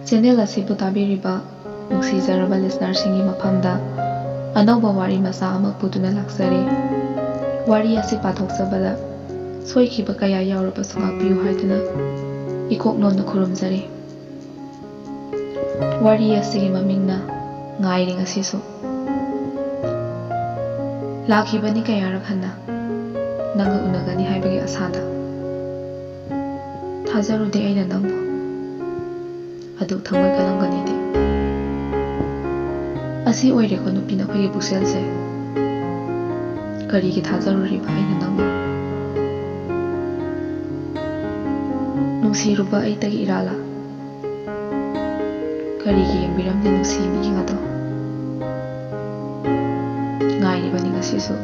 Channel ꯑꯁꯤꯕꯨ ꯇꯥꯕꯤꯔꯤꯕ ꯅꯨꯡꯁꯤꯖꯔꯕ ꯂꯤꯁꯅꯔꯁꯤꯡꯒꯤ ꯃꯐꯝꯗ ꯑꯅꯧꯕ ꯋꯥꯔꯤ ꯃꯆꯥ ꯑꯃ ꯄꯨꯗꯨꯅ ꯂꯥꯛꯆꯔꯤ꯫ ꯋꯥꯔꯤ ꯑꯁꯤ ꯄꯥꯊꯣꯛꯆꯕꯗ ꯁꯣꯏꯈꯤꯕ ꯀꯌꯥ ꯌꯥꯎꯔꯕꯁꯨ ꯉꯥꯛꯄꯤꯌꯨ ꯍꯥꯏꯗꯨꯅ ꯏꯀꯣꯛꯅꯣꯝꯅ ꯈꯨꯔꯨꯝꯖꯔꯤ꯫ ꯋꯥꯔꯤ ꯑꯁꯤꯒꯤ ꯃꯃꯤꯡꯅ ꯉꯥꯏꯔꯤ ꯉꯁꯤꯁꯨ꯫ ꯂꯥꯛꯈꯤꯕꯅꯤ ꯀꯌꯥꯔꯛ ꯍꯟꯅ ꯅꯪꯒ ꯎꯅꯒꯅꯤ ꯍꯥꯏꯕꯒꯤ ꯑꯁꯥꯗ꯫ ꯊꯥꯖꯔꯨꯗꯦ ꯑꯩꯅ ꯅꯪꯕꯨ ꯑꯗꯨꯛ ꯊꯃꯣꯏ ꯀꯜꯂꯝꯒꯅꯤꯗꯤ꯫ ꯑꯁꯤ ꯑꯣꯏꯔꯦꯀꯣ ꯅꯨꯄꯤ ꯅꯈꯣꯏꯒꯤ ꯄꯨꯛꯆꯦꯜꯁꯦ꯫ ꯀꯔꯤꯒꯤ ꯊꯥꯖꯔꯨꯔꯤꯕ ꯑꯩꯅ ꯅꯪꯕꯨ? ꯅꯨꯡꯁꯤꯔꯨꯕ ꯑꯩꯇꯒꯤ ꯏꯔꯥꯜꯂ ꯀꯔꯤꯒꯤ ꯌꯦꯡꯕꯤꯔꯝꯗꯦ ꯅꯨꯡꯁꯤ ꯃꯤꯠꯌꯦꯡ ꯑꯗꯣ? ꯉꯥꯏꯔꯤꯕꯅꯤ ꯉꯁꯤꯁꯨ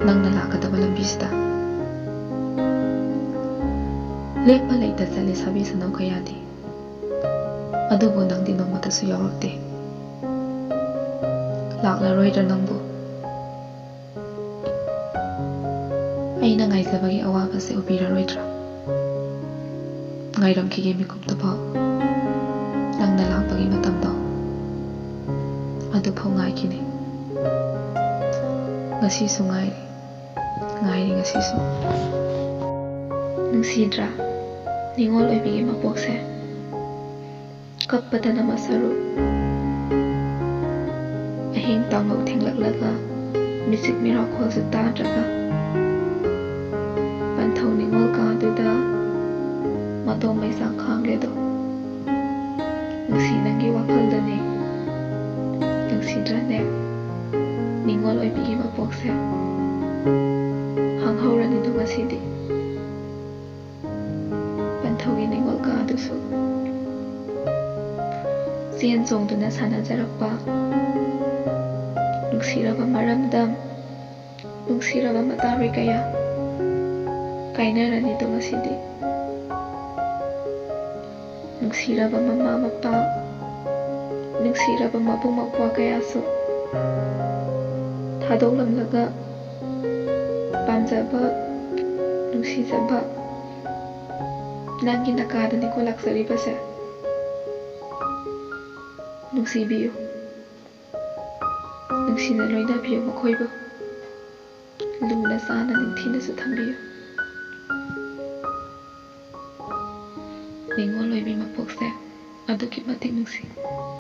ꯅꯪꯅ ꯂꯥꯛꯀꯗꯕ ꯂꯝꯕꯤꯁꯤꯗ꯫ ꯂꯦꯞꯄ ꯂꯩꯇ ꯆꯠꯂꯤ ꯁꯥꯕꯤ ꯁꯅꯧ ꯀꯌꯥꯗꯤ, ꯑꯗꯨꯕꯨ ꯅꯪꯗꯤ ꯅꯣꯡꯃꯇꯁꯨ ꯌꯥꯎꯔꯛꯇꯦ꯫ ꯂꯥꯛꯂꯔꯣꯏꯗ꯭ꯔ ꯅꯪꯕꯨ? ꯑꯩꯅ ꯉꯥꯏꯖꯕꯒꯤ ꯑꯋꯥꯕꯁꯦ ꯎꯕꯤꯔꯔꯣꯏꯗ꯭ꯔꯥ? ꯉꯥꯏꯔꯝꯈꯤꯒꯦ ꯃꯤꯀꯨꯞꯇꯨꯐꯥꯎ, ꯅꯪꯅ ꯂꯥꯛꯄꯒꯤ ꯃꯇꯝꯗꯣ ꯑꯗꯨꯐꯥꯎ ꯉꯥꯏꯈꯤꯅꯤ꯫ ꯉꯁꯤꯁꯨ ꯉꯥꯏꯔꯤ ꯉꯁꯤꯁꯨ꯫ ꯅꯨꯡꯁꯤꯗ꯭ꯔꯥ ꯅꯤꯡꯉꯣꯜ ꯑꯣꯏꯕꯤꯒꯤ ꯃꯄꯣꯛꯁꯦ? ꯀꯞꯄꯗꯅ ꯃꯁꯔꯨ, ꯑꯍꯤꯡ ꯇꯥꯡꯂꯧ ꯊꯦꯡꯂꯛꯂꯒ ꯃꯤꯆꯤꯛ ꯃꯤꯔꯥꯎꯈꯣꯜꯁꯨ ꯇꯥꯗ꯭ꯔꯒ ꯄꯟꯊꯧ ꯅꯤꯡꯉꯣꯜ ꯀꯥꯗꯨꯗ ꯃꯇꯣꯝ ꯃꯩꯁꯥꯡ ꯈꯥꯡꯂꯦꯗꯣ꯫ ꯅꯨꯡꯁꯤ ꯅꯪꯒꯤ ꯋꯥꯈꯜꯗꯅꯤ, ꯅꯨꯡꯁꯤꯗ꯭ꯔꯅꯦ ꯅꯤꯡꯉꯣꯜ ꯑꯣꯏꯕꯤꯒꯤ ꯃꯄꯣꯛꯁꯦ? ꯍꯥꯡꯍꯧꯔꯅꯤꯗꯣ ꯉꯁꯤꯗꯤ ꯄꯟꯊꯧꯒꯤ ꯅꯤꯡꯉꯣꯜ ꯀꯥꯗꯨꯁꯨ꯫ ꯆꯦꯟ ꯆꯣꯡꯗꯨꯅ ꯁꯥꯟꯅꯖꯔꯛꯄ ꯅꯨꯡꯁꯤꯔꯕ ꯃꯔꯝꯗꯝ, ꯅꯨꯡꯁꯤꯔꯕ ꯃꯇꯥꯔꯣꯏ ꯀꯌꯥ ꯀꯥꯏꯅꯔꯅꯤꯗꯣ ꯉꯁꯤꯗꯤ꯫ ꯅꯨꯡꯁꯤꯔꯕ ꯃꯃꯥ ꯃꯄꯥ, ꯅꯨꯡꯁꯤꯔꯕ ꯃꯕꯨꯡ ꯃꯧꯄ꯭ꯋꯥ ꯀꯌꯥꯁꯨ ꯊꯥꯗꯣꯛꯂꯝꯂꯒ ꯄꯥꯝꯖꯕ, ꯅꯨꯡꯁꯤꯖꯕ ꯅꯪꯒꯤ ꯅꯀꯥꯗꯅꯤꯀꯣ ꯂꯥꯛꯆꯔꯤꯕꯁꯦ꯫ ꯅꯨꯡꯁꯤꯕꯤꯌꯨ, ꯅꯨꯡꯁꯤꯅ ꯂꯣꯏꯅꯕꯤꯌꯨ ꯃꯈꯣꯏꯕꯨ, ꯂꯨꯅ ꯆꯥꯟꯅ ꯅꯤꯡꯊꯤꯅꯁꯨ ꯊꯝꯕꯤꯌꯨ꯫ ꯅꯤꯡꯉꯣꯜ ꯑꯣꯏꯕꯤ ꯃꯄꯣꯛꯁꯦ ꯑꯗꯨꯛꯀꯤ ꯃꯇꯤꯛ ꯅꯨꯡꯁꯤ꯫